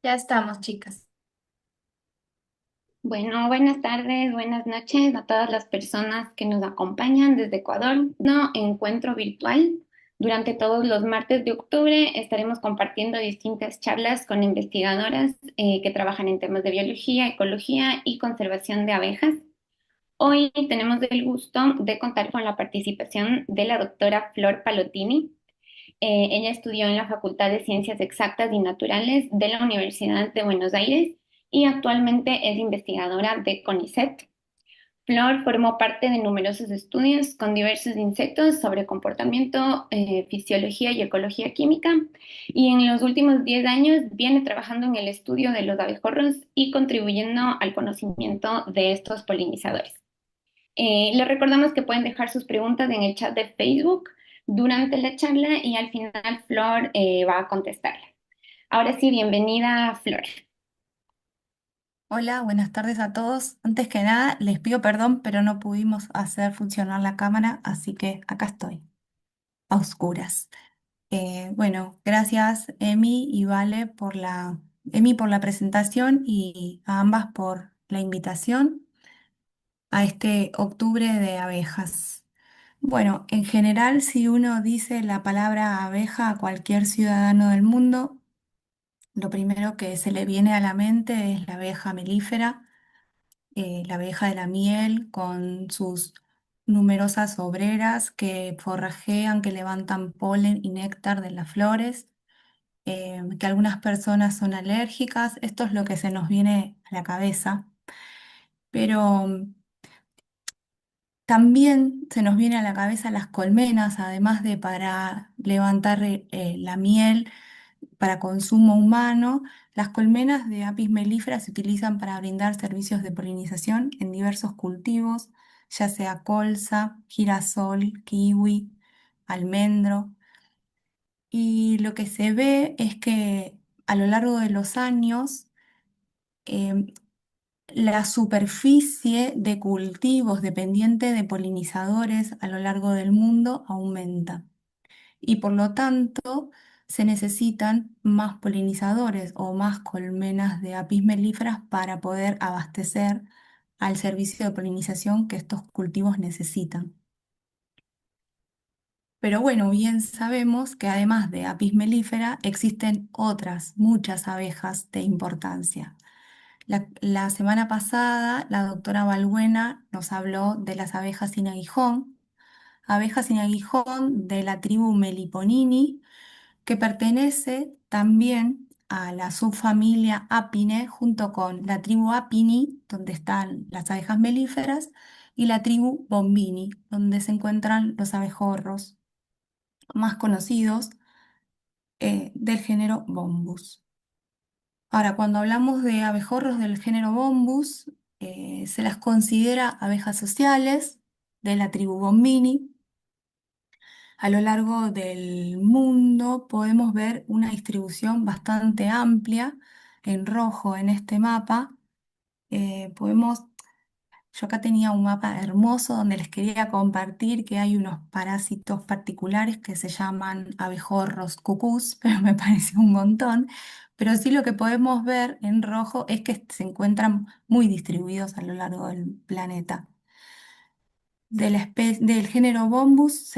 Ya estamos, chicas. Bueno, buenas tardes, buenas noches a todas las personas que nos acompañan desde Ecuador. No encuentro virtual. Durante todos los martes de octubre estaremos compartiendo distintas charlas con investigadoras que trabajan en temas de biología, ecología y conservación de abejas. Hoy tenemos el gusto de contar con la participación de la doctora Flor Palotini. Ella estudió en la Facultad de Ciencias Exactas y Naturales de la Universidad de Buenos Aires y actualmente es investigadora de CONICET. Flor formó parte de numerosos estudios con diversos insectos sobre comportamiento, fisiología y ecología química, y en los últimos 10 años viene trabajando en el estudio de los abejorros y contribuyendo al conocimiento de estos polinizadores. Les recordamos que pueden dejar sus preguntas en el chat de Facebook durante la charla y al final Flor va a contestarla. Ahora sí, bienvenida, Flor. Hola, buenas tardes a todos. Antes que nada, les pido perdón, pero no pudimos hacer funcionar la cámara, así que acá estoy, a oscuras. Bueno, gracias Emi y Vale Emi por la presentación y a ambas por la invitación a este octubre de abejas. Bueno, en general, si uno dice la palabra abeja a cualquier ciudadano del mundo, lo primero que se le viene a la mente es la abeja melífera, la abeja de la miel con sus numerosas obreras que forrajean, que levantan polen y néctar de las flores, que algunas personas son alérgicas. Esto es lo que se nos viene a la cabeza, pero también se nos viene a la cabeza las colmenas, además de para levantar la miel para consumo humano. Las colmenas de Apis mellifera se utilizan para brindar servicios de polinización en diversos cultivos, ya sea colza, girasol, kiwi, almendro. Y lo que se ve es que a lo largo de los años, em, la superficie de cultivos dependiente de polinizadores a lo largo del mundo aumenta y por lo tanto se necesitan más polinizadores o más colmenas de apis melíferas para poder abastecer al servicio de polinización que estos cultivos necesitan. Pero bueno, bien sabemos que además de apis melífera existen otras muchas abejas de importancia. La semana pasada la doctora Balbuena nos habló de las abejas sin aguijón de la tribu Meliponini, que pertenece también a la subfamilia Apine junto con la tribu Apini, donde están las abejas melíferas, y la tribu Bombini, donde se encuentran los abejorros más conocidos del género Bombus. Ahora, cuando hablamos de abejorros del género Bombus, se las considera abejas sociales de la tribu Bombini. A lo largo del mundo podemos ver una distribución bastante amplia en rojo en este mapa. Podemos, yo acá tenía un mapa hermoso donde les quería compartir que hay unos parásitos particulares que se llaman abejorros cucús, pero me pareció un montón. Pero sí lo que podemos ver en rojo es que se encuentran muy distribuidos a lo largo del planeta. Del género Bombus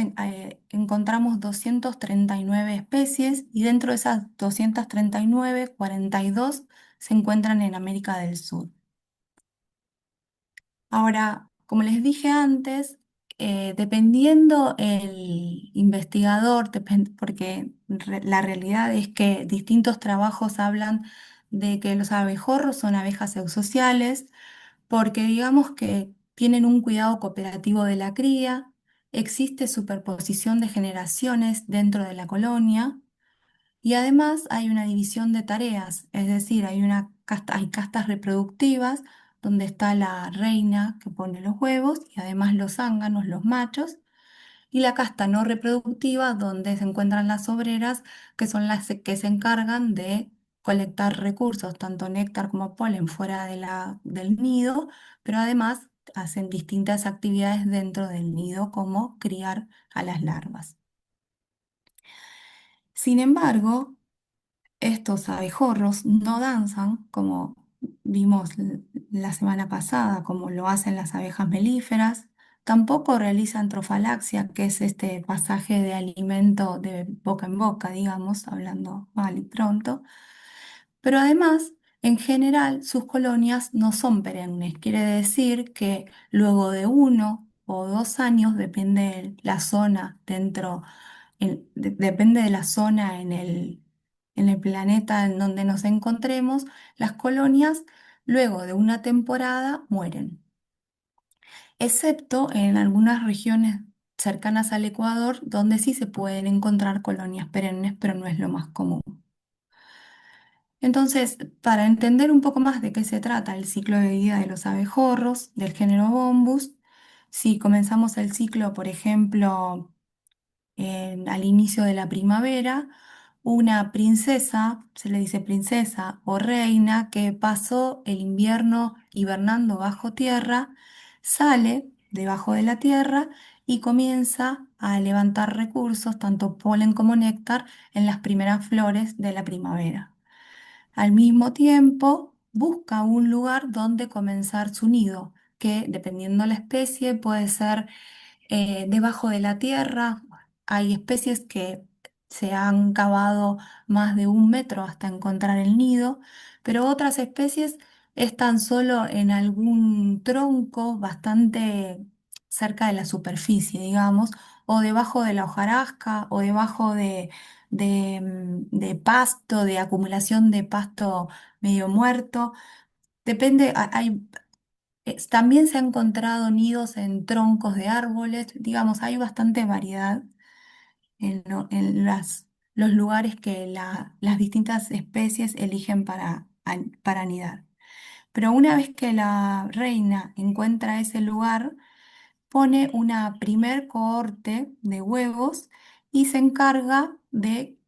encontramos 239 especies y dentro de esas 239, 42 se encuentran en América del Sur. Ahora, como les dije antes, dependiendo el investigador, porque la realidad es que distintos trabajos hablan de que los abejorros son abejas eusociales, porque digamos que tienen un cuidado cooperativo de la cría, existe superposición de generaciones dentro de la colonia y además hay una división de tareas, es decir, hay castas reproductivas donde está la reina que pone los huevos y además los zánganos, los machos, y la casta no reproductiva donde se encuentran las obreras que son las que se encargan de colectar recursos, tanto néctar como polen fuera del nido, pero además hacen distintas actividades dentro del nido como criar a las larvas. Sin embargo, Estos abejorros no danzan como vimos la semana pasada, como lo hacen las abejas melíferas. Tampoco realizan trofalaxia, que es este pasaje de alimento de boca en boca, digamos, hablando mal y pronto. Pero además, en general, sus colonias no son perennes. Quiere decir que luego de 1 o 2 años, depende de la zona dentro, depende de la zona en el planeta en donde nos encontremos, las colonias luego de una temporada mueren, excepto en algunas regiones cercanas al Ecuador, donde sí se pueden encontrar colonias perennes, pero no es lo más común. Entonces, para entender un poco más de qué se trata el ciclo de vida de los abejorros del género Bombus, si comenzamos el ciclo, por ejemplo, al inicio de la primavera, una princesa, se le dice princesa o reina, que pasó el invierno hibernando bajo tierra, sale debajo de la tierra y comienza a levantar recursos, tanto polen como néctar, en las primeras flores de la primavera. Al mismo tiempo, busca un lugar donde comenzar su nido, que dependiendo la especie puede ser debajo de la tierra. Hay especies que se han cavado más de 1 metro hasta encontrar el nido, pero otras especies están solo en algún tronco bastante cerca de la superficie, digamos, o debajo de la hojarasca o debajo de pasto, de acumulación de pasto medio muerto. Depende, también se han encontrado nidos en troncos de árboles, digamos, hay bastante variedad en los lugares que las distintas especies eligen para anidar. Pero una vez que la reina encuentra ese lugar, pone una primer cohorte de huevos y se encarga de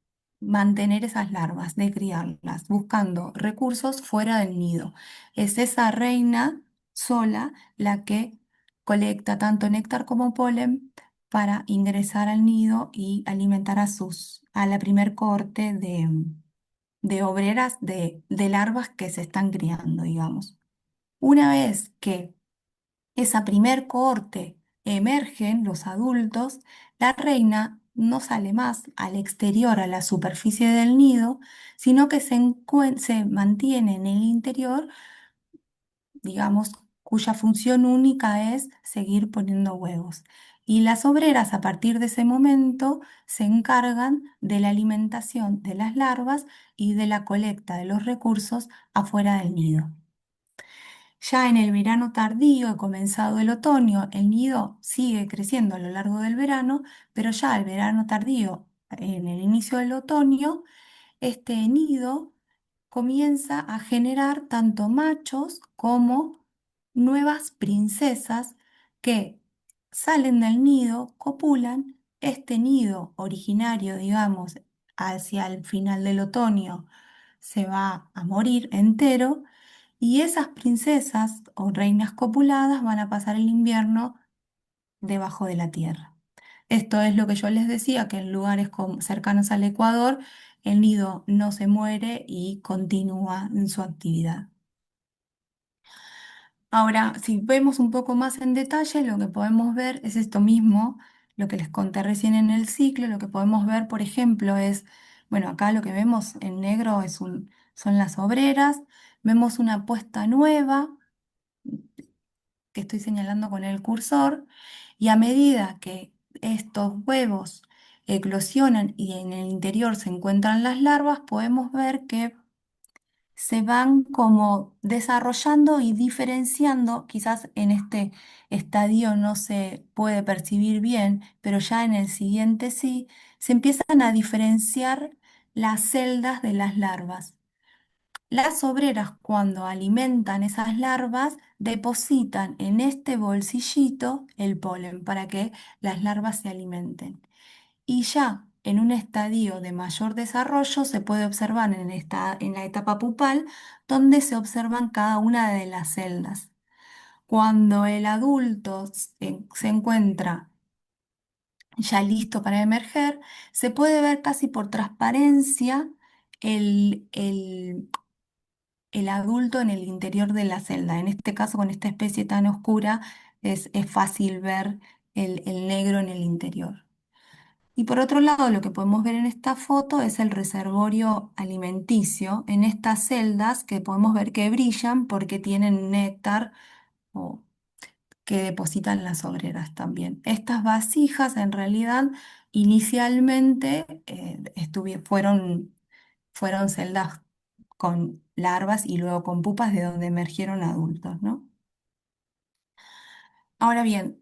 mantener esas larvas, de criarlas, buscando recursos fuera del nido. Es esa reina sola la que colecta tanto néctar como polen para ingresar al nido y alimentar a la primer cohorte de obreras de larvas que se están criando, digamos. Una vez que esa primer cohorte emergen los adultos, la reina no sale más al exterior, a la superficie del nido, sino que se mantiene en el interior, digamos, cuya función única es seguir poniendo huevos. Y las obreras a partir de ese momento se encargan de la alimentación de las larvas y de la colecta de los recursos afuera del nido. Ya en el verano tardío, comenzado el otoño, el nido sigue creciendo a lo largo del verano, pero ya el verano tardío, en el inicio del otoño, este nido comienza a generar tanto machos como nuevas princesas que salen del nido, copulan. Este nido originario, digamos, hacia el final del otoño, se va a morir entero y esas princesas o reinas copuladas van a pasar el invierno debajo de la tierra. Esto es lo que yo les decía, que en lugares cercanos al Ecuador el nido no se muere y continúa en su actividad. Ahora, si vemos un poco más en detalle, lo que podemos ver es esto mismo, lo que les conté recién en el ciclo. Lo que podemos ver, por ejemplo, es, bueno, acá lo que vemos en negro son las obreras. Vemos una puesta nueva que estoy señalando con el cursor, y a medida que estos huevos eclosionan y en el interior se encuentran las larvas, podemos ver que se van como desarrollando y diferenciando. Quizás en este estadio no se puede percibir bien, pero ya en el siguiente sí, se empiezan a diferenciar las celdas de las larvas. Las obreras, cuando alimentan esas larvas, depositan en este bolsillito el polen para que las larvas se alimenten. Y ya en un estadio de mayor desarrollo se puede observar en la etapa pupal, donde se observan cada una de las celdas. Cuando el adulto se encuentra ya listo para emerger, se puede ver casi por transparencia el adulto en el interior de la celda. En este caso, con esta especie tan oscura, es fácil ver el negro en el interior. Y por otro lado, lo que podemos ver en esta foto es el reservorio alimenticio en estas celdas que podemos ver que brillan porque tienen néctar o que depositan las obreras también. Estas vasijas en realidad inicialmente fueron celdas con larvas y luego con pupas de donde emergieron adultos, ¿no? Ahora bien,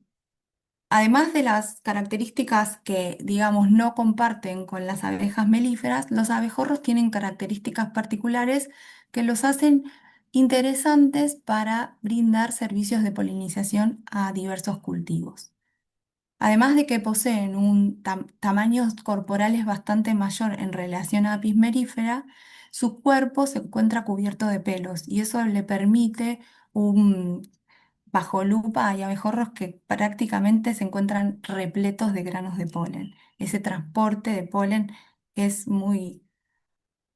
además de las características que, digamos, no comparten con las abejas melíferas, los abejorros tienen características particulares que los hacen interesantes para brindar servicios de polinización a diversos cultivos. Además de que poseen un tamaños corporales bastante mayor en relación a Apis mellifera, su cuerpo se encuentra cubierto de pelos y eso le permite un, bajo lupa hay abejorros que prácticamente se encuentran repletos de granos de polen. Ese transporte de polen es muy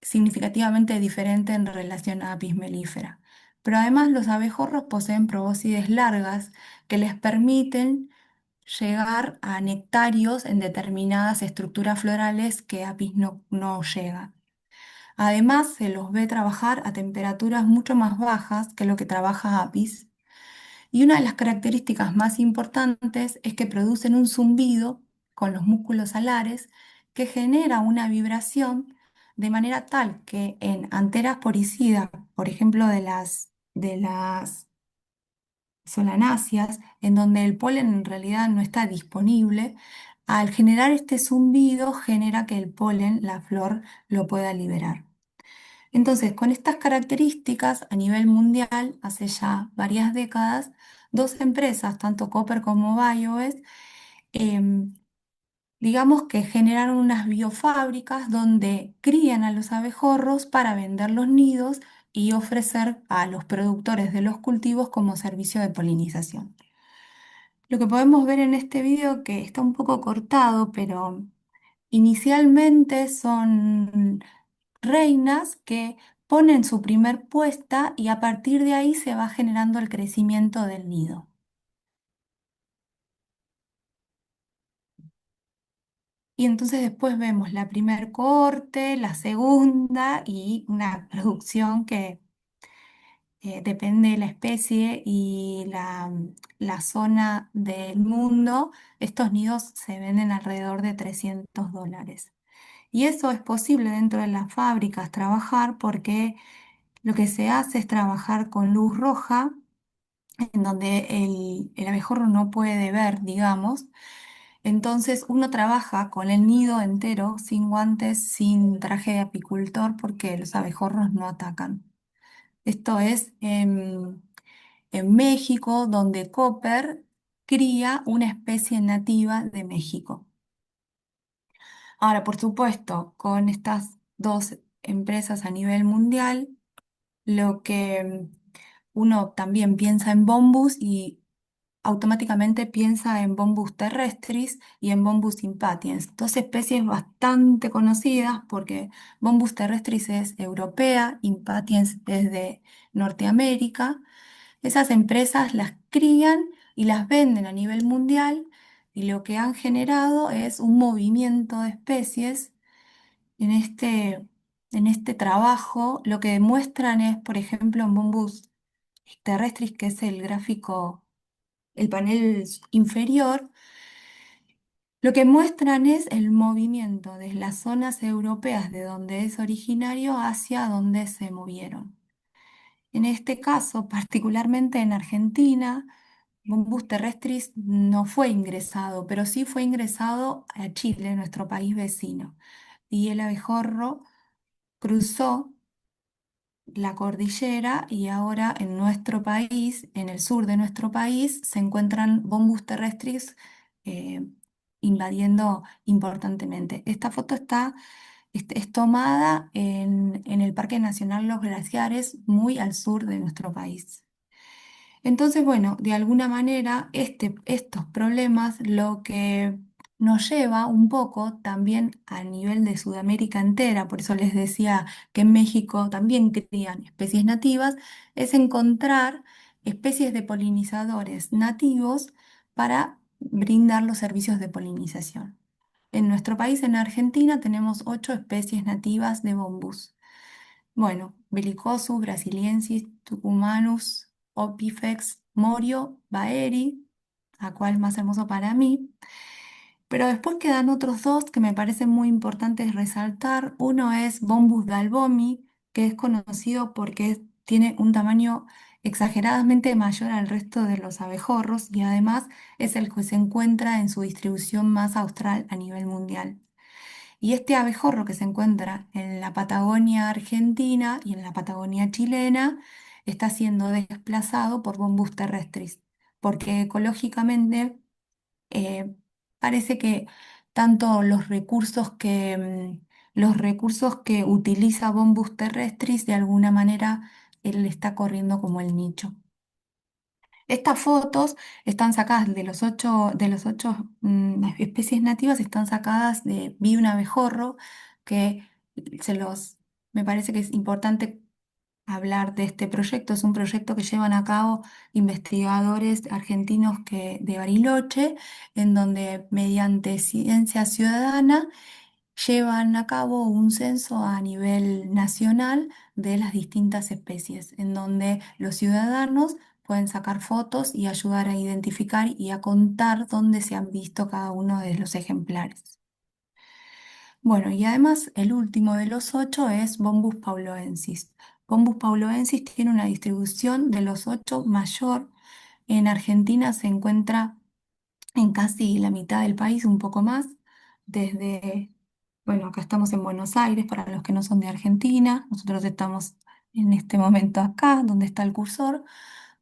significativamente diferente en relación a Apis mellifera. Pero además los abejorros poseen probóscides largas que les permiten llegar a nectarios en determinadas estructuras florales que Apis no llega. Además, se los ve trabajar a temperaturas mucho más bajas que lo que trabaja Apis. Y una de las características más importantes es que producen un zumbido con los músculos alares que genera una vibración de manera tal que en anteras poricidas, por ejemplo, de las solanáceas, en donde el polen en realidad no está disponible, al generar este zumbido genera que el polen, la flor, lo pueda liberar. Entonces, con estas características a nivel mundial, hace ya varias décadas, dos empresas, tanto Copper como BioES, em, digamos que generaron unas biofábricas donde crían a los abejorros para vender los nidos y ofrecer a los productores de los cultivos como servicio de polinización. Lo que podemos ver en este video, que está un poco cortado, pero inicialmente son reinas que ponen su primer puesta y a partir de ahí se va generando el crecimiento del nido. Y entonces después vemos la primer corte, la segunda y una producción que depende de la especie y la zona del mundo. Estos nidos se venden alrededor de $300. Y eso es posible dentro de las fábricas trabajar porque lo que se hace es trabajar con luz roja, en donde el abejorro no puede ver, digamos. Entonces uno trabaja con el nido entero, sin guantes, sin traje de apicultor, porque los abejorros no atacan. Esto es en México, donde Copper cría una especie nativa de México. Ahora, por supuesto, con estas dos empresas a nivel mundial, lo que uno también piensa en Bombus y automáticamente piensa en Bombus terrestris y en Bombus impatiens, dos especies bastante conocidas porque Bombus terrestris es europea, impatiens es de Norteamérica. Esas empresas las crían y las venden a nivel mundial y lo que han generado es un movimiento de especies en este trabajo. Lo que demuestran es, por ejemplo, en Bombus terrestris, que es el gráfico, el panel inferior, lo que muestran es el movimiento de las zonas europeas de donde es originario hacia donde se movieron. En este caso, particularmente en Argentina, Bombus terrestris no fue ingresado, pero sí fue ingresado a Chile, nuestro país vecino. Y el abejorro cruzó la cordillera y ahora en nuestro país, en el sur de nuestro país, se encuentran Bombus terrestris eh, invadiendo importantemente. Esta foto es tomada en el Parque Nacional Los Glaciares, muy al sur de nuestro país. Entonces, bueno, de alguna manera estos problemas lo que nos lleva un poco también a nivel de Sudamérica entera, por eso les decía que en México también crían especies nativas, es encontrar especies de polinizadores nativos para brindar los servicios de polinización. En nuestro país, en Argentina, tenemos 8 especies nativas de bombus. Bueno, Belicosus, Brasiliensis, Tucumanus, Opifex, Morio, Baeri, a cual más hermoso para mí. Pero después quedan otros dos que me parecen muy importantes resaltar. Uno es Bombus dalbomi, que es conocido porque tiene un tamaño exageradamente mayor al resto de los abejorros y además es el que se encuentra en su distribución más austral a nivel mundial. Y este abejorro que se encuentra en la Patagonia argentina y en la Patagonia chilena está siendo desplazado por Bombus terrestris, porque ecológicamente eh, parece que tanto los recursos que utiliza Bombus terrestris de alguna manera él está corriendo como el nicho. Estas fotos están sacadas de los ocho especies nativas, están sacadas vi un abejorro que se los, me parece que es importante hablar de este proyecto. Es un proyecto que llevan a cabo investigadores argentinos de Bariloche, en donde mediante ciencia ciudadana llevan a cabo un censo a nivel nacional de las distintas especies, en donde los ciudadanos pueden sacar fotos y ayudar a identificar y a contar dónde se han visto cada uno de los ejemplares. Bueno, y además el último de los 8 es Bombus pauloensis. Bombus pauloensis tiene una distribución de los 8 mayor. En Argentina se encuentra en casi la mitad del país, un poco más, bueno, acá estamos en Buenos Aires para los que no son de Argentina, nosotros estamos en este momento acá, donde está el cursor,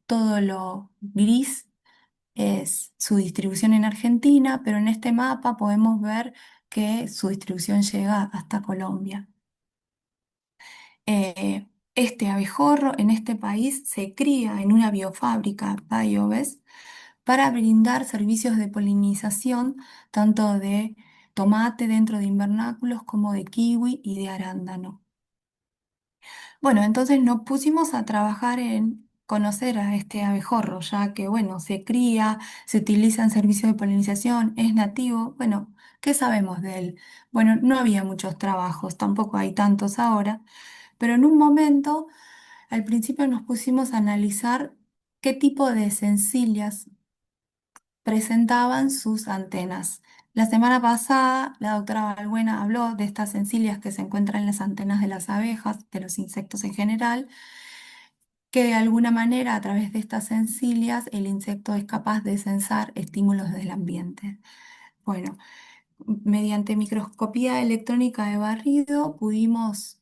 todo lo gris es su distribución en Argentina, pero en este mapa podemos ver que su distribución llega hasta Colombia. Este abejorro en este país se cría en una biofábrica, BioBes, para brindar servicios de polinización tanto de tomate dentro de invernáculos como de kiwi y de arándano. Bueno, entonces nos pusimos a trabajar en conocer a este abejorro, ya que, bueno, se cría, se utiliza en servicios de polinización, es nativo. Bueno, ¿qué sabemos de él? Bueno, no había muchos trabajos, tampoco hay tantos ahora, pero en un momento, al principio nos pusimos a analizar qué tipo de sencillas presentaban sus antenas. La semana pasada, la doctora Balbuena habló de estas encías que se encuentran en las antenas de las abejas, de los insectos en general, que de alguna manera a través de estas encías el insecto es capaz de sensar estímulos del ambiente. Bueno, mediante microscopía electrónica de barrido pudimos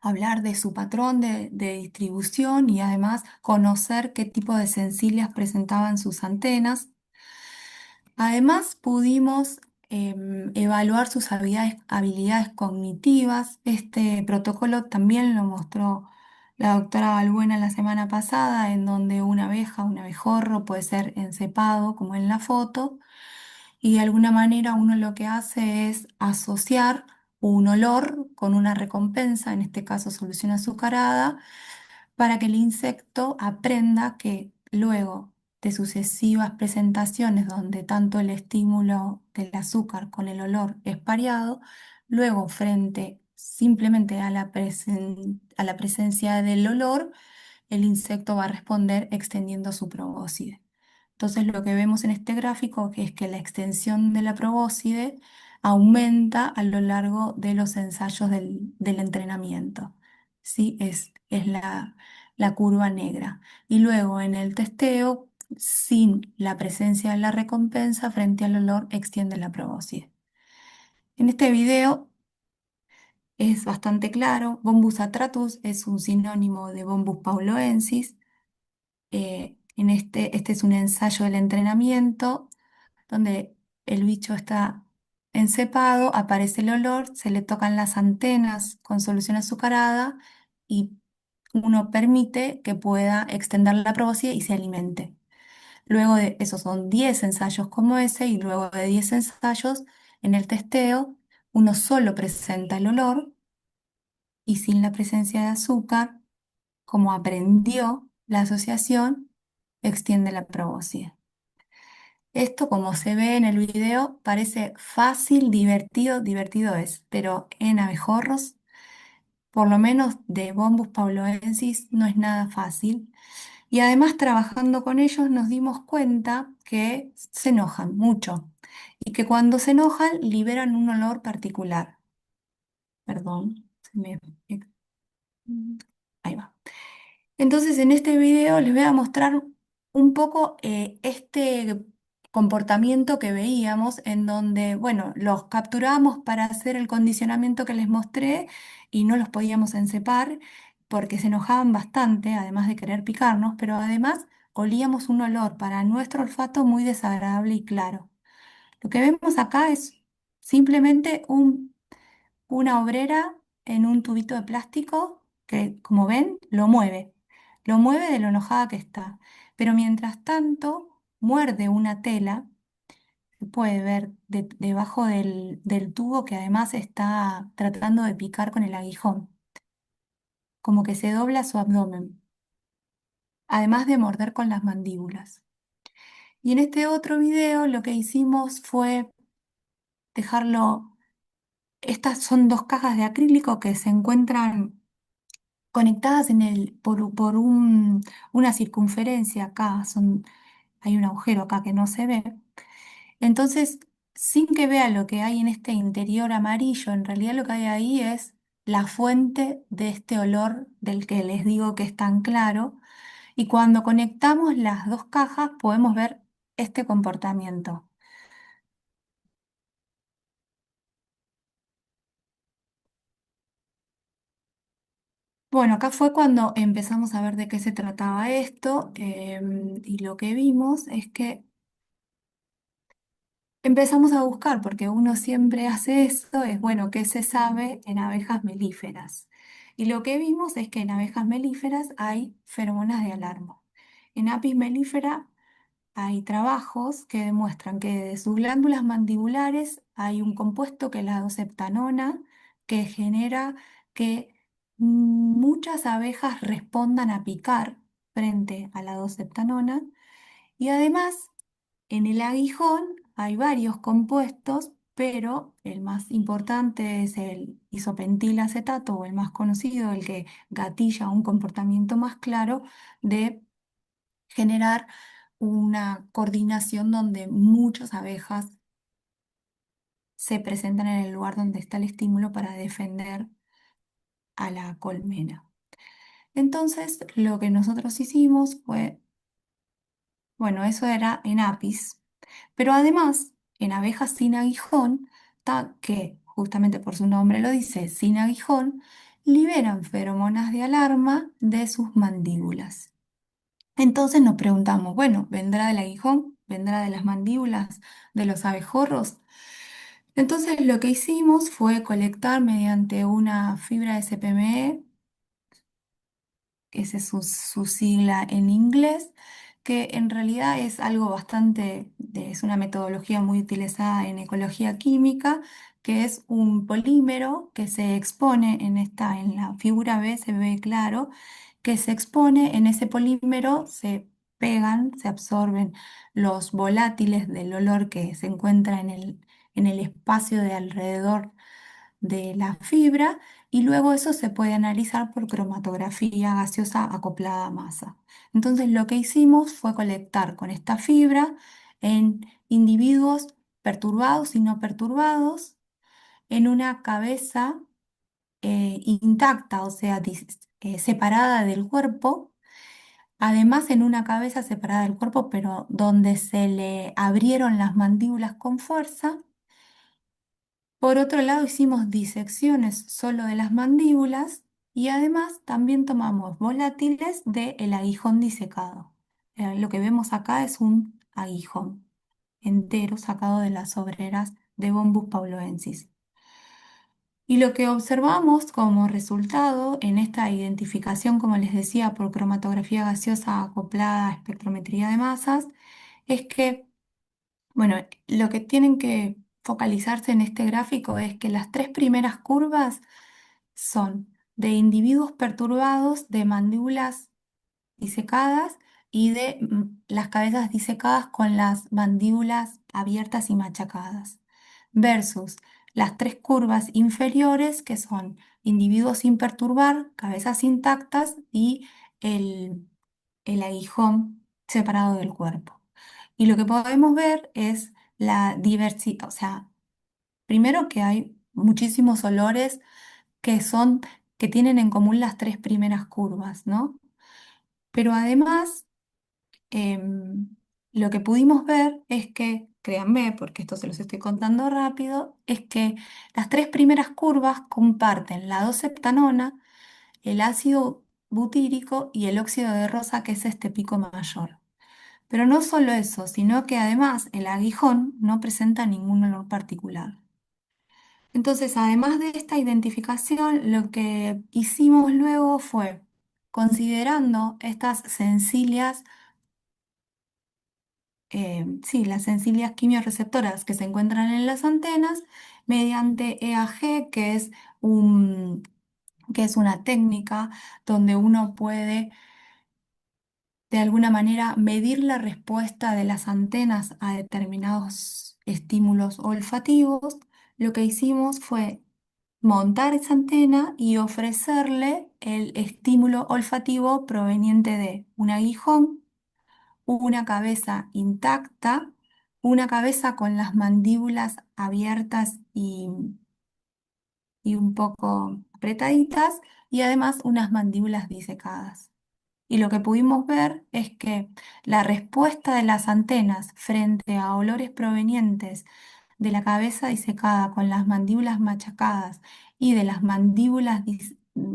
hablar de su patrón de distribución y además conocer qué tipo de sencillas presentaban sus antenas. Además, pudimos evaluar sus habilidades cognitivas. Este protocolo también lo mostró la doctora Balbuena la semana pasada, en donde una abeja, un abejorro puede ser encepado, como en la foto, y de alguna manera uno lo que hace es asociar un olor con una recompensa, en este caso solución azucarada, para que el insecto aprenda que luego de sucesivas presentaciones donde tanto el estímulo del azúcar con el olor es pareado, luego frente simplemente a la presencia del olor, el insecto va a responder extendiendo su probóscide. Entonces lo que vemos en este gráfico es que la extensión de la probóscide aumenta a lo largo de los ensayos del entrenamiento. ¿Sí? Es la curva negra. Y luego en el testeo, sin la presencia de la recompensa frente al olor, extiende la probóscide. En este video es bastante claro, Bombus atratus es un sinónimo de Bombus pauloensis. Este es un ensayo del entrenamiento donde el bicho está encepado, aparece el olor, se le tocan las antenas con solución azucarada y uno permite que pueda extender la probóscide y se alimente. Luego de esos son 10 ensayos como ese y luego de 10 ensayos en el testeo, uno solo presenta el olor y sin la presencia de azúcar, como aprendió la asociación, extiende la probóscide. Esto, como se ve en el video, parece fácil, divertido, divertido es, pero en abejorros, por lo menos de Bombus pauloensis, no es nada fácil. Y además, trabajando con ellos, nos dimos cuenta que se enojan mucho y que cuando se enojan liberan un olor particular. Perdón, ahí va. Entonces, en este video les voy a mostrar un poco este comportamiento que veíamos en donde, bueno, los capturamos para hacer el condicionamiento que les mostré y no los podíamos encepar porque se enojaban bastante, además de querer picarnos, pero además olíamos un olor para nuestro olfato muy desagradable y claro. Lo que vemos acá es simplemente una obrera en un tubito de plástico que, como ven, lo mueve de lo enojada que está. Pero mientras tanto, muerde una tela, se puede ver debajo del tubo que además está tratando de picar con el aguijón, como que se dobla su abdomen, además de morder con las mandíbulas. Y en este otro video lo que hicimos fue dejarlo, estas son dos cajas de acrílico que se encuentran conectadas una circunferencia acá, hay un agujero acá que no se ve. Entonces, sin que vea lo que hay en este interior amarillo, en realidad lo que hay ahí es la fuente de este olor del que les digo que es tan claro. Y cuando conectamos las dos cajas podemos ver este comportamiento. Bueno, acá fue cuando empezamos a ver de qué se trataba esto, y lo que vimos es que empezamos a buscar, porque uno siempre hace eso, es bueno, ¿qué se sabe en abejas melíferas? Y lo que vimos es que en abejas melíferas hay feromonas de alarma. En Apis mellifera hay trabajos que demuestran que de sus glándulas mandibulares hay un compuesto que es la doceptanona, que genera que muchas abejas respondan a picar frente a la doceptanona y además, en el aguijón hay varios compuestos, pero el más importante es el isopentilacetato o el más conocido, el que gatilla un comportamiento más claro de generar una coordinación donde muchas abejas se presentan en el lugar donde está el estímulo para defender a la colmena. Entonces, lo que nosotros hicimos fue, bueno, eso era en Apis. Pero además, en abejas sin aguijón, que justamente por su nombre lo dice, sin aguijón, liberan feromonas de alarma de sus mandíbulas. Entonces nos preguntamos, bueno, ¿vendrá del aguijón? ¿Vendrá de las mandíbulas de los abejorros? Entonces lo que hicimos fue colectar mediante una fibra SPME, esa es su sigla en inglés, que en realidad es algo es una metodología muy utilizada en ecología química, que es un polímero que se expone en la figura B, se ve claro, que se expone en ese polímero, se pegan, se absorben los volátiles del olor que se encuentra en el espacio de alrededor de la fibra y luego eso se puede analizar por cromatografía gaseosa acoplada a masa. Entonces lo que hicimos fue colectar con esta fibra en individuos perturbados y no perturbados en una cabeza intacta, o sea, separada del cuerpo. Además, en una cabeza separada del cuerpo, pero donde se le abrieron las mandíbulas con fuerza. Por otro lado, hicimos disecciones solo de las mandíbulas y además también tomamos volátiles del aguijón disecado. Lo que vemos acá es un aguijón entero sacado de las obreras de Bombus pauloensis. Y lo que observamos como resultado en esta identificación, como les decía, por cromatografía gaseosa acoplada a espectrometría de masas, es que, bueno, lo que tienen que focalizarse en este gráfico es que las tres primeras curvas son de individuos perturbados de mandíbulas disecadas y de las cabezas disecadas con las mandíbulas abiertas y machacadas, versus las tres curvas inferiores que son individuos sin perturbar, cabezas intactas y el, el aguijón separado del cuerpo. Y lo que podemos ver es la diversidad, o sea, primero que hay muchísimos olores que son, que tienen en común las tres primeras curvas, ¿no? Pero además, em, lo que pudimos ver es que, créanme, porque esto se los estoy contando rápido, es que las tres primeras curvas comparten la 2-septanona, el ácido butírico y el óxido de rosa, que es este pico mayor. Pero no solo eso, sino que además el aguijón no presenta ningún olor particular. Entonces, además de esta identificación, lo que hicimos luego fue, considerando estas sencillas, sí, las sencillas quimiorreceptoras que se encuentran en las antenas, mediante EAG, que es una técnica donde uno puede de alguna manera medir la respuesta de las antenas a determinados estímulos olfativos, lo que hicimos fue montar esa antena y ofrecerle el estímulo olfativo proveniente de un aguijón, una cabeza intacta, una cabeza con las mandíbulas abiertas y un poco apretaditas y además unas mandíbulas disecadas. Y lo que pudimos ver es que la respuesta de las antenas frente a olores provenientes de la cabeza disecada con las mandíbulas machacadas y de las mandíbulas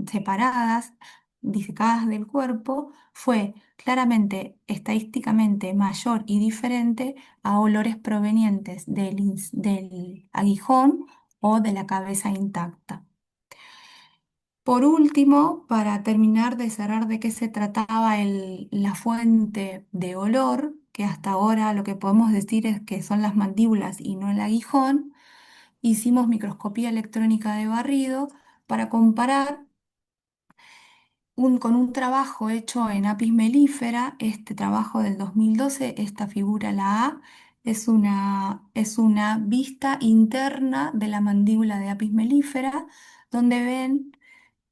separadas, disecadas del cuerpo, fue claramente estadísticamente mayor y diferente a olores provenientes del aguijón o de la cabeza intacta. Por último, para terminar de cerrar de qué se trataba la fuente de olor, que hasta ahora lo que podemos decir es que son las mandíbulas y no el aguijón, hicimos microscopía electrónica de barrido para comparar con un trabajo hecho en Apis mellifera, este trabajo del 2012, esta figura, la A, es una vista interna de la mandíbula de Apis mellifera, donde ven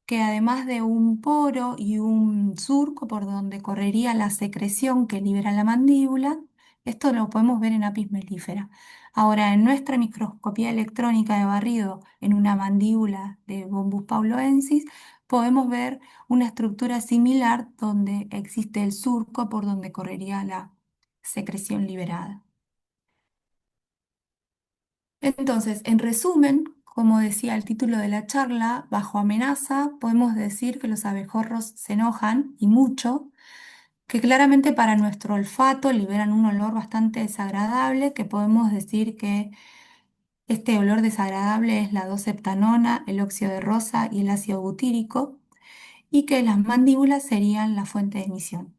que además de un poro y un surco por donde correría la secreción que libera la mandíbula, esto lo podemos ver en Apis mellifera. Ahora, en nuestra microscopía electrónica de barrido en una mandíbula de Bombus pauloensis, podemos ver una estructura similar donde existe el surco por donde correría la secreción liberada. Entonces, en resumen, como decía el título de la charla, bajo amenaza podemos decir que los abejorros se enojan y mucho, que claramente para nuestro olfato liberan un olor bastante desagradable, que podemos decir que este olor desagradable es la 2-septanona, el óxido de rosa y el ácido butírico, y que las mandíbulas serían la fuente de emisión.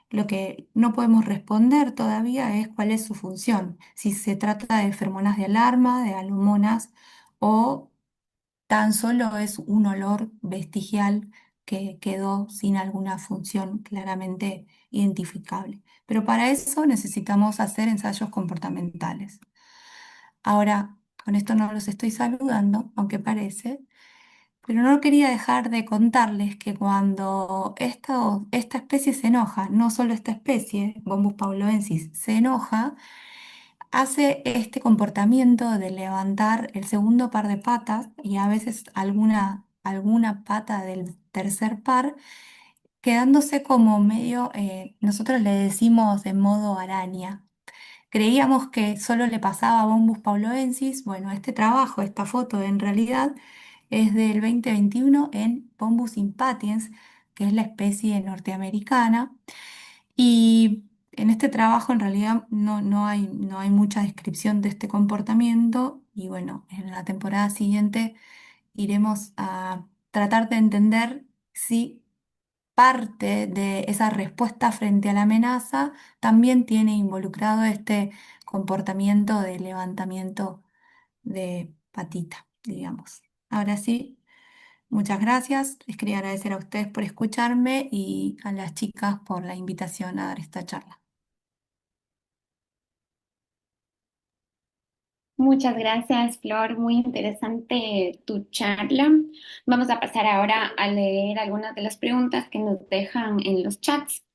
Lo que no podemos responder todavía es cuál es su función, si se trata de feromonas de alarma, de alomonas o tan solo es un olor vestigial que quedó sin alguna función claramente identificable. Pero para eso necesitamos hacer ensayos comportamentales. Ahora, con esto no los estoy saludando, aunque parece, pero no quería dejar de contarles que cuando esta especie se enoja, no solo esta especie, Bombus pauloensis, se enoja, hace este comportamiento de levantar el segundo par de patas y a veces alguna pata del tercer par, quedándose como medio, nosotros le decimos en modo araña. Creíamos que solo le pasaba a Bombus pauloensis. Bueno, este trabajo, esta foto en realidad es del 2021 en Bombus impatiens, que es la especie norteamericana. Y en este trabajo en realidad no hay mucha descripción de este comportamiento. Y bueno, en la temporada siguiente iremos a tratar de entender si parte de esa respuesta frente a la amenaza también tiene involucrado este comportamiento de levantamiento de patita, digamos. Ahora sí, muchas gracias. Les quería agradecer a ustedes por escucharme y a las chicas por la invitación a dar esta charla. Muchas gracias, Flor. Muy interesante tu charla. Vamos a pasar ahora a leer algunas de las preguntas que nos dejan en los chats.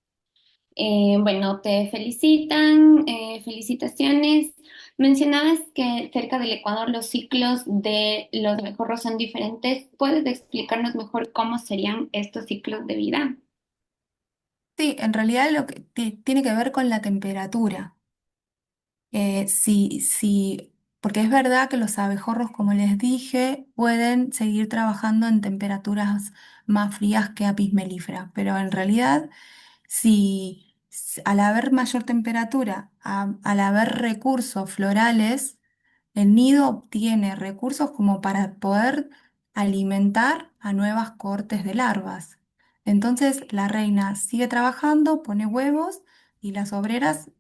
Bueno, te felicitan, felicitaciones. Mencionabas que cerca del Ecuador los ciclos de los abejorros son diferentes. ¿Puedes explicarnos mejor cómo serían estos ciclos de vida? Sí, en realidad lo que tiene que ver con la temperatura. Porque es verdad que los abejorros, como les dije, pueden seguir trabajando en temperaturas más frías que Apis mellifera, pero en realidad, al haber mayor temperatura, al haber recursos florales, el nido obtiene recursos como para poder alimentar a nuevas cohortes de larvas. Entonces, la reina sigue trabajando, pone huevos y las obreras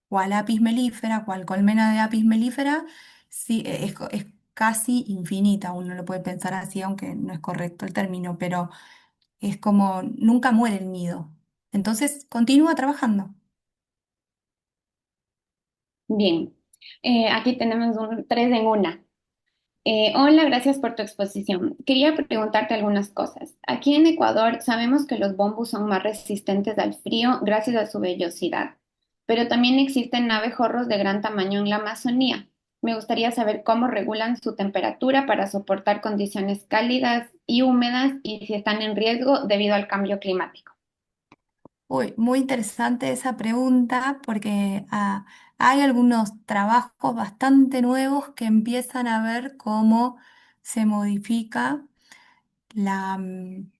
cual apis melífera, cual colmena de apis melífera, sí, es casi infinita, uno lo puede pensar así, aunque no es correcto el término, pero es como nunca muere el nido. Entonces continúa trabajando. Bien, aquí tenemos un 3 en 1. Hola, gracias por tu exposición. Quería preguntarte algunas cosas. Aquí en Ecuador sabemos que los bombos son más resistentes al frío gracias a su vellosidad, pero también existen abejorros de gran tamaño en la Amazonía. Me gustaría saber cómo regulan su temperatura para soportar condiciones cálidas y húmedas y si están en riesgo debido al cambio climático. Uy, muy interesante esa pregunta porque hay algunos trabajos bastante nuevos que empiezan a ver cómo se modifica la, mm,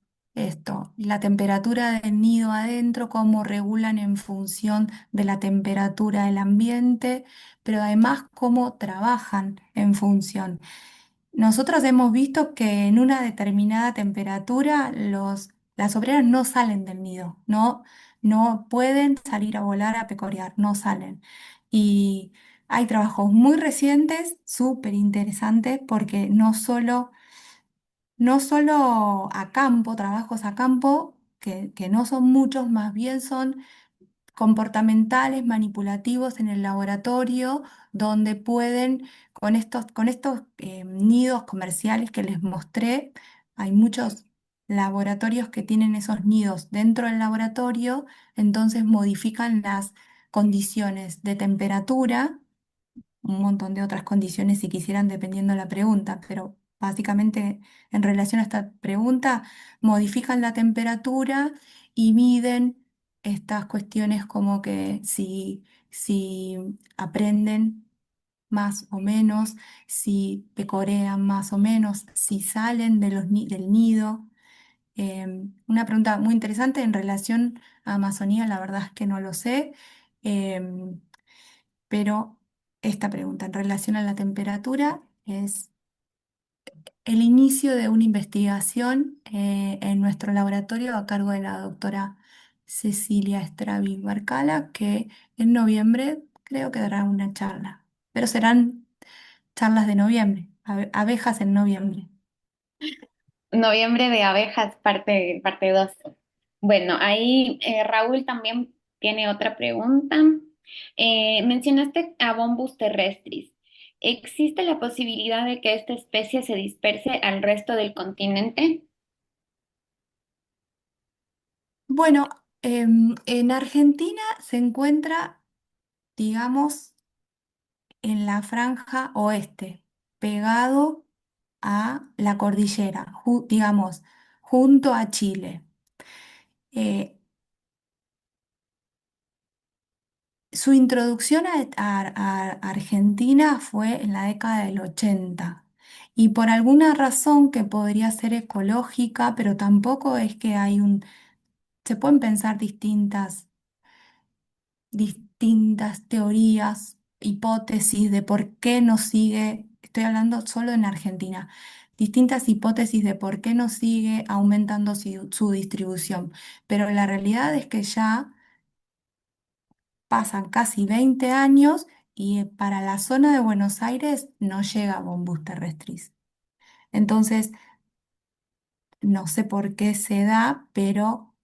la temperatura del nido adentro, cómo regulan en función de la temperatura del ambiente, pero además cómo trabajan en función. Nosotros hemos visto que en una determinada temperatura las obreras no salen del nido, no pueden salir a volar, a pecorear, no salen. Y hay trabajos muy recientes, súper interesantes, porque no solo a campo, trabajos a campo, que no son muchos, más bien son comportamentales, manipulativos en el laboratorio, donde pueden, con estos nidos comerciales que les mostré, hay muchos laboratorios que tienen esos nidos dentro del laboratorio, entonces modifican las condiciones de temperatura, un montón de otras condiciones si quisieran, dependiendo de la pregunta, pero básicamente en relación a esta pregunta, modifican la temperatura y miden estas cuestiones como que si aprenden más o menos, si pecorean más o menos, si salen del nido. Una pregunta muy interesante en relación a Amazonía, la verdad es que no lo sé. Em, pero esta pregunta en relación a la temperatura es el inicio de una investigación en nuestro laboratorio a cargo de la doctora Cecilia Stravi Barcala, que en noviembre creo que dará una charla, pero serán charlas de noviembre, abejas en noviembre. Noviembre de abejas, parte 2. Bueno, ahí Raúl también tiene otra pregunta. Mencionaste a Bombus terrestris. ¿Existe la posibilidad de que esta especie se disperse al resto del continente? Bueno, en Argentina se encuentra, digamos, en la franja oeste, pegado a la cordillera, digamos, junto a Chile. Eh, Su introducción a Argentina fue en la década del 80 y por alguna razón que podría ser ecológica, pero tampoco es que se pueden pensar distintas teorías, hipótesis de por qué no sigue estoy hablando solo en Argentina, distintas hipótesis de por qué no sigue aumentando su distribución, pero la realidad es que ya pasan casi 20 años y para la zona de Buenos Aires no llega Bombus terrestris. Entonces, no sé por qué se da, pero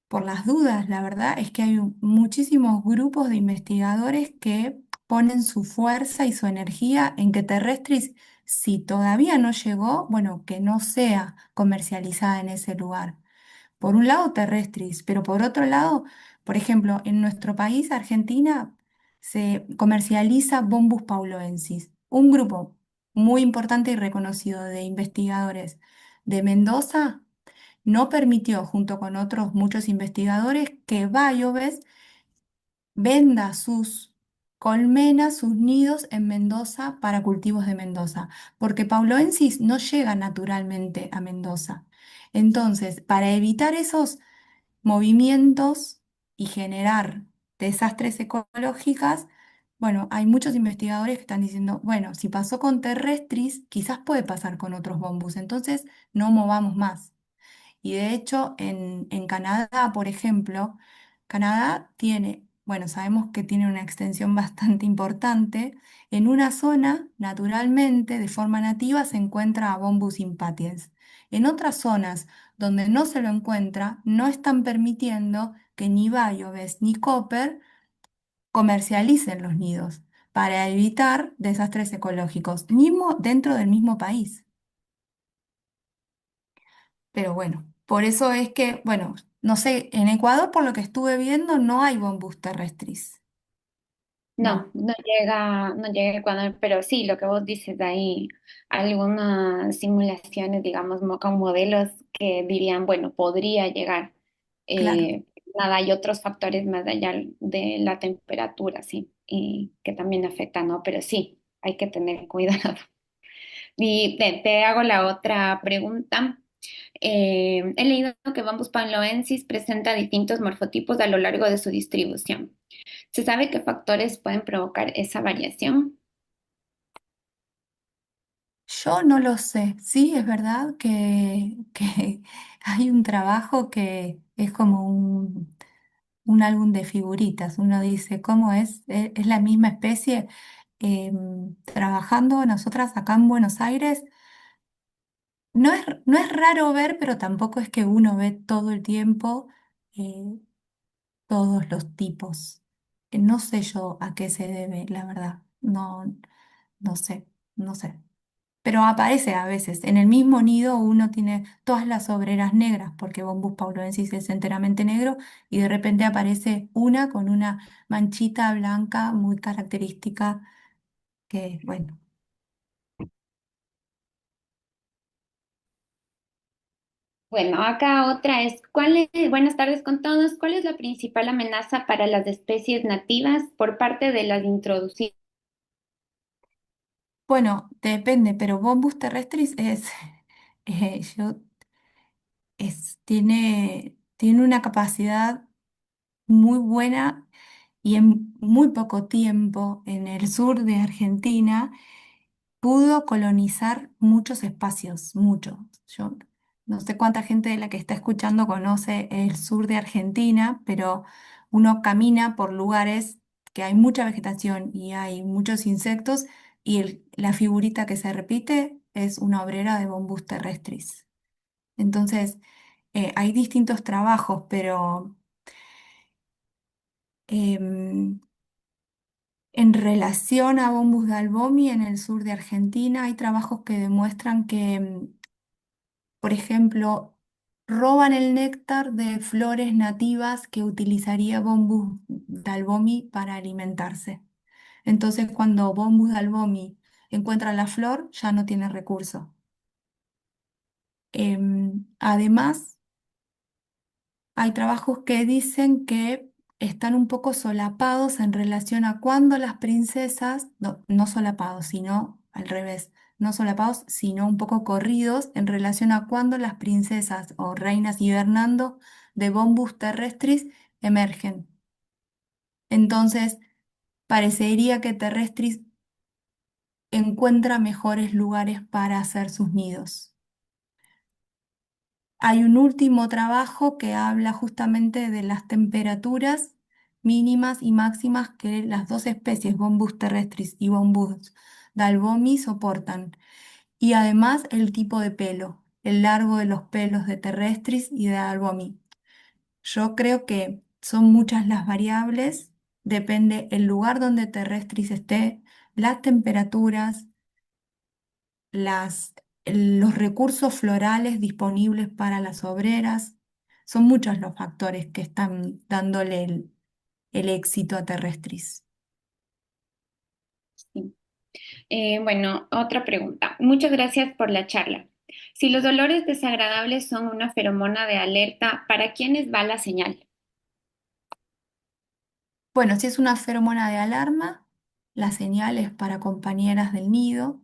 por las dudas, la verdad es que hay muchísimos grupos de investigadores que ponen su fuerza y su energía en que terrestris, si todavía no llegó, bueno, que no sea comercializada en ese lugar. Por un lado, terrestris, pero por otro lado, por ejemplo, en nuestro país, Argentina, se comercializa Bombus pauloensis, un grupo muy importante y reconocido de investigadores de Mendoza no permitió, junto con otros muchos investigadores, que Bioves venda sus colmenas, sus nidos en Mendoza para cultivos de Mendoza, porque Pauloensis no llega naturalmente a Mendoza. Entonces, para evitar esos movimientos y generar desastres ecológicas, bueno, hay muchos investigadores que están diciendo, bueno, si pasó con terrestris, quizás puede pasar con otros bombus, entonces no movamos más. Y de hecho, en Canadá, por ejemplo, Canadá tiene, bueno, sabemos que tiene una extensión bastante importante. En una zona, naturalmente, de forma nativa, se encuentra a Bombus impatiens. En otras zonas donde no se lo encuentra, no están permitiendo que ni Bioves ni Copper comercialicen los nidos para evitar desastres ecológicos, mismo dentro del mismo país. Pero bueno, por eso es que, bueno, no sé, en Ecuador, por lo que estuve viendo, no hay bombus terrestris. No, No, no llega a Ecuador, pero sí, lo que vos dices ahí, algunas simulaciones, digamos, con modelos que dirían, bueno, podría llegar. claro. Nada, hay otros factores más allá de la temperatura, sí, y que también afectan, ¿no? Pero sí, hay que tener cuidado. Y te hago la otra pregunta. He leído que Bambus pangloensis presenta distintos morfotipos a lo largo de su distribución. ¿Se sabe qué factores pueden provocar esa variación? Yo no lo sé. Sí, es verdad que hay un trabajo que es como un álbum de figuritas. Uno dice, ¿cómo es? ¿Es la misma especie? Trabajando nosotras acá en Buenos Aires, no es raro ver, pero tampoco es que uno ve todo el tiempo. eh, todos los tipos. No sé yo a qué se debe, la verdad. No, no sé, no sé. Pero aparece a veces. En el mismo nido uno tiene todas las obreras negras, porque Bombus pauloensis es enteramente negro, y de repente aparece una con una manchita blanca muy característica que, bueno. Bueno, acá otra es, buenas tardes con todos, ¿cuál es la principal amenaza para las especies nativas por parte de las introducidas? Bueno, depende, pero Bombus terrestris es, yo, tiene una capacidad muy buena y en muy poco tiempo en el sur de Argentina pudo colonizar muchos espacios, muchos. Yo no sé cuánta gente de la que está escuchando conoce el sur de Argentina, pero uno camina por lugares que hay mucha vegetación y hay muchos insectos y la figurita que se repite es una obrera de Bombus terrestris. Entonces, hay distintos trabajos, pero em, en relación a Bombus dalbomi en el sur de Argentina, hay trabajos que demuestran que, por ejemplo, roban el néctar de flores nativas que utilizaría Bombus dalbomi para alimentarse. Entonces, cuando Bombus dalbomi encuentra la flor, ya no tiene recurso. Además, hay trabajos que dicen que están un poco solapados en relación a cuando las princesas, no, no solapados, sino al revés, no solapados, sino un poco corridos en relación a cuando las princesas o reinas hibernando de Bombus terrestris emergen. Entonces, parecería que terrestris encuentra mejores lugares para hacer sus nidos. Hay un último trabajo que habla justamente de las temperaturas mínimas y máximas que las dos especies, Bombus terrestris y Bombus dalbomi, soportan. Y además el tipo de pelo, el largo de los pelos de terrestris y de dalbomi. Yo creo que son muchas las variables, depende el lugar donde terrestris esté, las temperaturas, las, los recursos florales disponibles para las obreras. Son muchos los factores que están dándole el éxito a terrestris. Sí. Bueno, otra pregunta. Muchas gracias por la charla. Si los dolores desagradables son una feromona de alerta, ¿para quiénes va la señal? Bueno, si es una feromona de alarma, la señal es para compañeras del nido,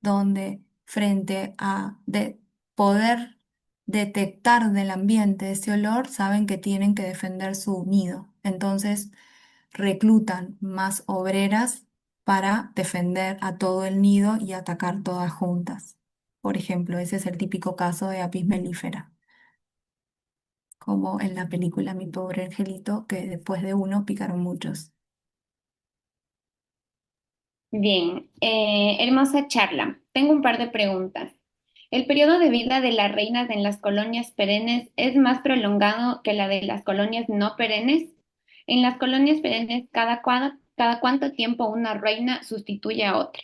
donde frente a poder detectar del ambiente ese olor, saben que tienen que defender su nido. Entonces, reclutan más obreras para defender a todo el nido y atacar todas juntas. Por ejemplo, ese es el típico caso de Apis mellifera, como en la película Mi pobre angelito, que después de uno picaron muchos. Bien, hermosa charla. Tengo un par de preguntas. ¿El periodo de vida de las reinas en las colonias perennes es más prolongado que la de las colonias no perennes? En las colonias perennes, ¿cada cuánto tiempo una reina sustituye a otra?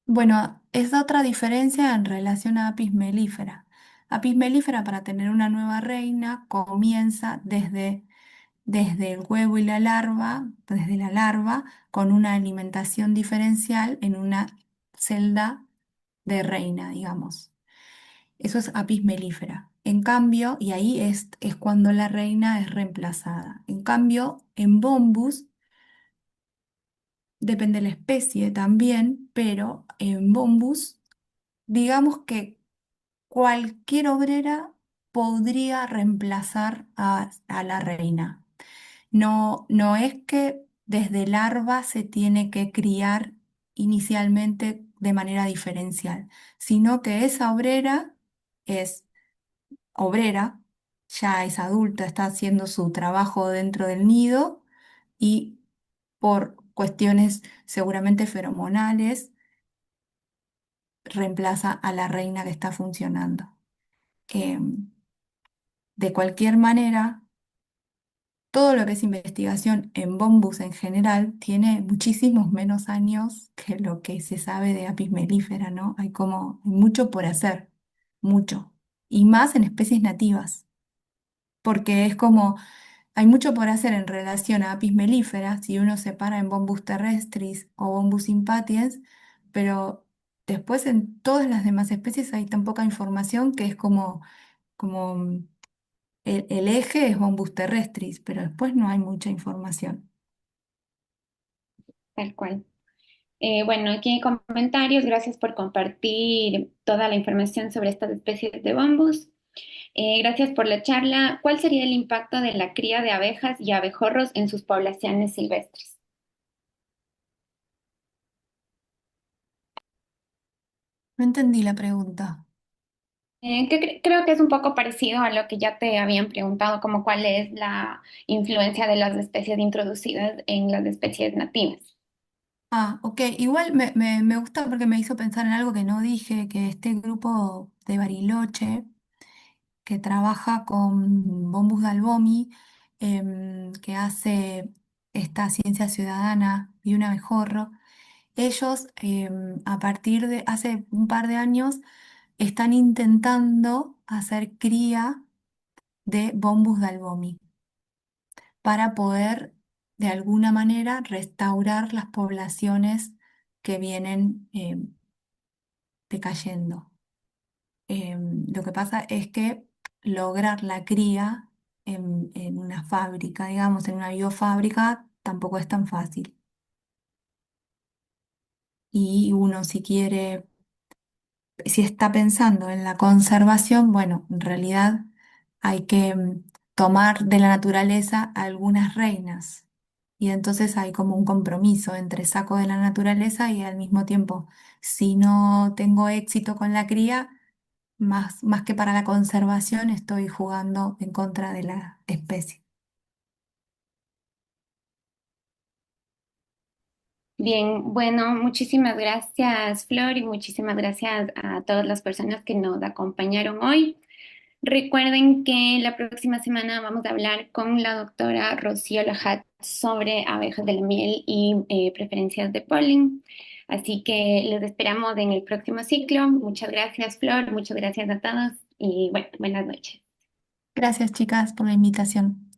Bueno, es otra diferencia en relación a Apis mellifera. Apis mellifera, para tener una nueva reina, comienza desde el huevo y la larva, desde la larva, con una alimentación diferencial en una celda de reina, digamos. Eso es Apis mellifera. En cambio, y ahí es cuando la reina es reemplazada. En cambio, en Bombus, depende de la especie también, pero en Bombus, digamos que cualquier obrera podría reemplazar a la reina. No, no es que desde larva se tiene que criar inicialmente de manera diferencial, sino que esa obrera es obrera, ya es adulta, está haciendo su trabajo dentro del nido y por cuestiones seguramente feromonales reemplaza a la reina que está funcionando. Em, de cualquier manera, todo lo que es investigación en Bombus en general tiene muchísimos menos años que lo que se sabe de Apis mellifera, ¿no? Hay mucho por hacer, mucho. Y más en especies nativas, porque es como, hay mucho por hacer en relación a Apis mellifera, si uno se para en Bombus terrestris o Bombus impatiens, pero después en todas las demás especies hay tan poca información que es como el eje es Bombus terrestris, pero después no hay mucha información. Tal cual. Bueno, aquí hay comentarios. Gracias por compartir toda la información sobre estas especies de bambús. Gracias por la charla. ¿Cuál sería el impacto de la cría de abejas y abejorros en sus poblaciones silvestres? No entendí la pregunta. Creo que es un poco parecido a lo que ya te habían preguntado, como cuál es la influencia de las especies introducidas en las especies nativas. Ah, ok. Igual me gusta porque me hizo pensar en algo que no dije, que este grupo de Bariloche, que trabaja con Bombus Dalbomi, que hace esta ciencia ciudadana y un abejorro, ellos a partir de hace un par de años están intentando hacer cría de Bombus dalbomi para poder de alguna manera restaurar las poblaciones que vienen decayendo. Lo que pasa es que lograr la cría en una fábrica, digamos, en una biofábrica, tampoco es tan fácil. Y uno si quiere, si está pensando en la conservación, bueno, en realidad hay que tomar de la naturaleza algunas reinas Y entonces hay como un compromiso entre saco de la naturaleza y al mismo tiempo, si no tengo éxito con la cría, más que para la conservación, estoy jugando en contra de la especie. Bien, bueno, muchísimas gracias, Flor, y muchísimas gracias a todas las personas que nos acompañaron hoy. Recuerden que la próxima semana vamos a hablar con la doctora Rocío Lajat sobre abejas de la miel y preferencias de polen. Así que los esperamos en el próximo ciclo. Muchas gracias, Flor. Muchas gracias a todos y bueno, buenas noches. Gracias, chicas, por la invitación.